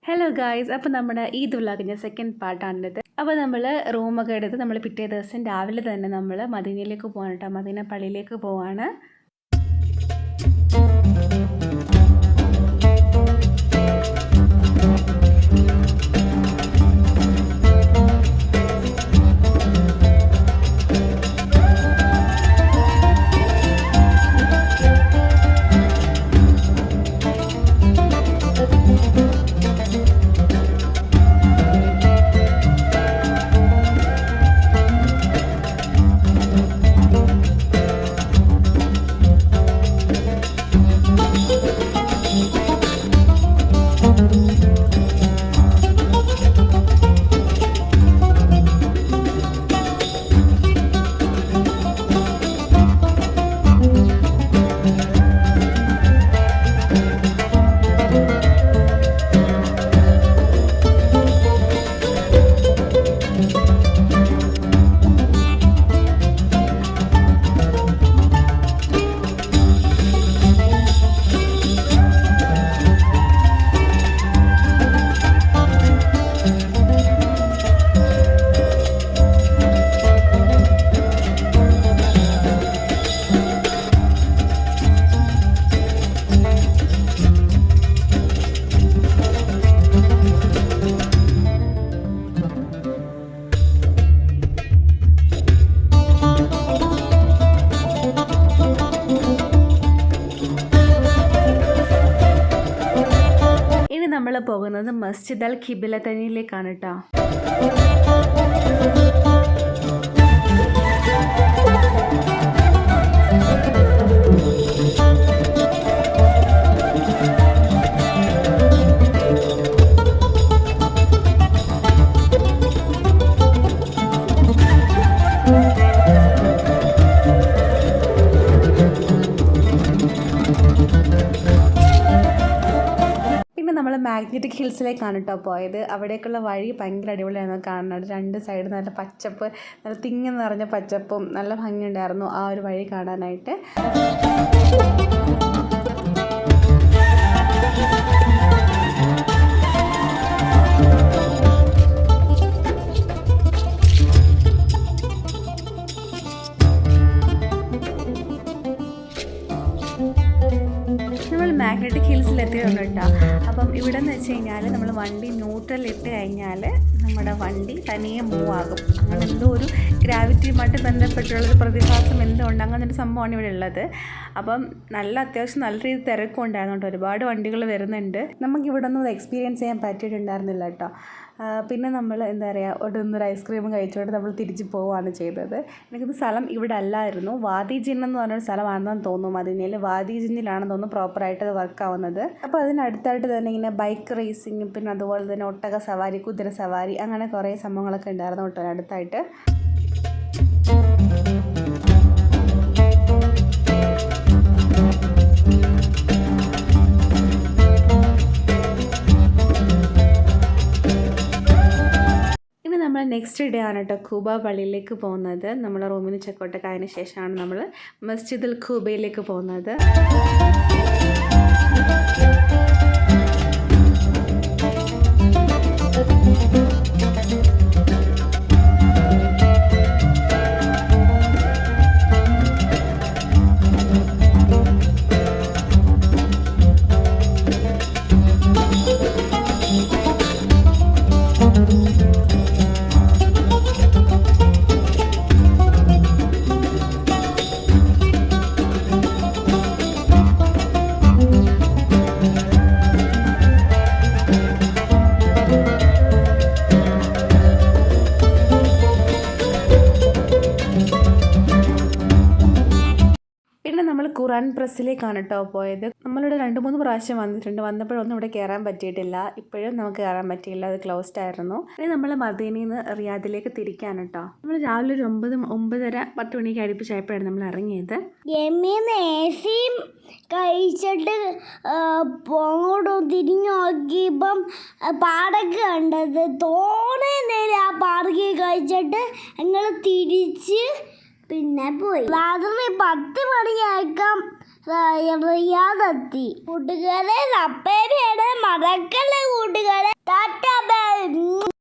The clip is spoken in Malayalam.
ഹലോ ഗായ്സ്, അപ്പോൾ നമ്മുടെ ഈദ് വ്ളോഗിൻ്റെ സെക്കൻഡ് പാർട്ടാണിത്. അപ്പോൾ നമ്മൾ റൂമൊക്കെ എടുത്ത് നമ്മൾ പിറ്റേ ദിവസം രാവിലെ തന്നെ നമ്മൾ മദീനയിലേക്ക് പോകാൻ കേട്ടോ. മദീന പള്ളിയിലേക്ക് പോവാണ്. നമ്മൾ പോകുന്നത് മസ്ജിദ് അൽ ഖിബ്ലതൈനിലേക്കാണ് കേട്ടോ. നമ്മൾ മാഗ്നറ്റിക് ഹിൽസിലേക്കാണ് കേട്ടോ പോയത്. അവിടേക്കുള്ള വഴി ഭയങ്കര അടിപൊളിയായിരുന്നു കാണുന്നത്. രണ്ട് സൈഡ് നല്ല പച്ചപ്പ്, നല്ല തിങ്ങി നിറഞ്ഞ പച്ചപ്പും നല്ല ഭംഗിയുണ്ടായിരുന്നു ആ ഒരു വഴി കാണാനായിട്ട്. മാഗ്നറ്റിക് ഹിൽസിലെത്തിയിട്ടുണ്ട് കേട്ടോ. അപ്പം ഇവിടെ എന്ന് വെച്ച് കഴിഞ്ഞാൽ നമ്മൾ വണ്ടി ന്യൂട്രലിട്ട് കഴിഞ്ഞാൽ നമ്മുടെ വണ്ടി തനിയെ മൂവ് ആകും. അങ്ങനെ എന്തോ ഒരു ഗ്രാവിറ്റിയുമായിട്ട് ബന്ധപ്പെട്ടുള്ളൊരു പ്രതിഭാസം എന്തോ ഉണ്ട്, അങ്ങനെ ഒരു സംഭവമാണ് ഇവിടെ ഉള്ളത്. അപ്പം അത്യാവശ്യം നല്ല രീതിയിൽ തിരക്കും ഉണ്ടായിരുന്നു കേട്ടോ. ഒരുപാട് വണ്ടികൾ വരുന്നുണ്ട്. നമുക്കിവിടെ ഒന്നും എക്സ്പീരിയൻസ് ചെയ്യാൻ പറ്റിയിട്ടുണ്ടായിരുന്നില്ല കേട്ടോ. പിന്നെ നമ്മൾ എന്താ പറയുക, ഒന്നൊരു ഐസ്ക്രീമും കഴിച്ചുകൊണ്ട് നമ്മൾ തിരിച്ച് പോവുകയാണ് ചെയ്തത്. എനിക്കിത് സ്ഥലം ഇവിടെ അല്ലായിരുന്നു, വാദി ജിൻ എന്ന് പറഞ്ഞൊരു സ്ഥലമാണെന്ന് തോന്നുന്നു. മദീനയിൽ വാദി ജിന്നിലാണെന്ന് തോന്നുന്നു പ്രോപ്പറായിട്ട് അത് വർക്ക് ആവുന്നത്. അപ്പോൾ അതിനടുത്തായിട്ട് തന്നെ ഇങ്ങനെ ബൈക്ക് റേസിങ്, പിന്നെ അതുപോലെ തന്നെ ഒട്ടക സവാരി, കുതിര സവാരി, അങ്ങനെ കുറേ സംഭവങ്ങളൊക്കെ ഉണ്ടായിരുന്നു കേട്ടോ അടുത്തായിട്ട്. നമ്മൾ നെക്സ്റ്റ് ഡേ ആണ് കേട്ടോ ഖൂബ പള്ളിയിലേക്ക് പോകുന്നത്. നമ്മൾ റൂമിന് ചെക്കൗട്ടൊക്കെ ആയതിനു ശേഷമാണ് നമ്മൾ മസ്ജിദുൽ ഖൂബയിലേക്ക് പോകുന്നത്. നമ്മൾ ഖുറാൻ പ്രസ്സിലേക്കാണ് കേട്ടോ പോയത്. നമ്മളിവിടെ 2-3 പ്രാവശ്യം വന്നിട്ടുണ്ട്. വന്നപ്പോഴൊന്നും ഇവിടെ കയറാൻ പറ്റിയിട്ടില്ല. ഇപ്പോഴും നമുക്ക് കയറാൻ പറ്റിയില്ല, അത് ക്ലോസ്ഡ് ആയിരുന്നു. ഇനി നമ്മൾ മദീനയിൽ നിന്ന് റിയാദിലേക്ക് തിരിക്കാണ് കേട്ടോ. നമ്മൾ രാവിലെ ഒരു 9-10 മണിക്ക് അടുപ്പിച്ചായപ്പോഴാണ് നമ്മൾ ഇറങ്ങിയത്. കഴിച്ചിട്ട് അങ്ങോട്ട് തിരിഞ്ഞു നോക്കിയപ്പം പാടൊക്കെ കണ്ടത് തോനെ നേരം ആ പാടൊക്കെ കഴിച്ചിട്ട് ഞങ്ങൾ തിരിച്ച് പിന്നെ പോയി. രാത്രി 10 മണിയാക്കാം റിയാദെത്തി. കൂട്ടുകാരെ, അപ്പേരെയാണ് മറക്കല്ലേ കൂട്ടുകാരെ.